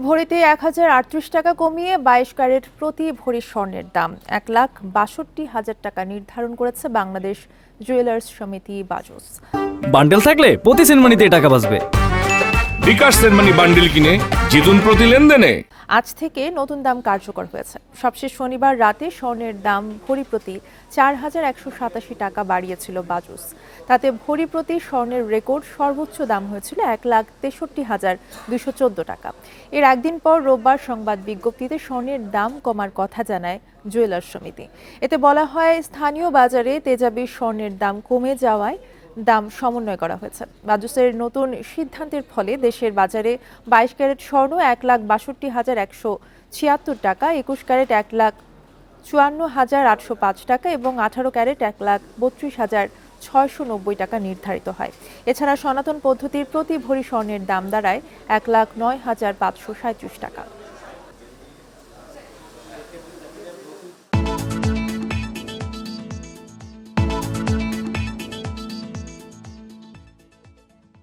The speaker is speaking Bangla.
ভরিতে ১,০৩৮ টাকা কমিয়ে ২২ ক্যারেট প্রতি ভরি স্বর্ণের দাম ১,৬২,০০০ টাকা নির্ধারণ করেছে বাংলাদেশ জুয়েলার্স সমিতি বাজুস। বান্ডেল থাকলে প্রতি সেনমানিতে টাকা বাঁচবে। বিকাশ সেনমানি বান্ডেল কিনে জিতুন প্রতি লেনদেনে। আজ থেকে নতুন দাম কার্যকর হয়েছে। সবশেষ শনিবার রাতে স্বর্ণের দাম ভরি প্রতি ৪,১৮৭ টাকা বাড়িয়েছিল বাজুস। তাতে ভরি প্রতি স্বর্ণের রেকর্ড সর্বোচ্চ দাম হয়েছিল ১,৬৩,২১৪ টাকা। এর একদিন পর রোববার সংবাদ বিজ্ঞপ্তিতে স্বর্ণের দাম কমার কথা জানায় জুয়েলার্স সমিতি। এতে বলা হয়, স্থানীয় বাজারে তেজাবি স্বর্ণের দাম কমে যাওয়ায় দাম সমন্বয় করা হয়েছে। বাজুসের নতুন সিদ্ধান্তের ফলে দেশের বাজারে ২২ ক্যারেট স্বর্ণ ১,৬২,১৭৬ টাকা, ২১ ক্যারেট ১,৫৪,৮০৫ টাকা এবং ১৮ ক্যারেট ১,৩২,৬৯০ টাকা নির্ধারিত হয়। এছাড়া সনাতন পদ্ধতির প্রতি ভরি স্বর্ণের দাম দাঁড়ায় ১,০৯,৫৩৭ টাকা।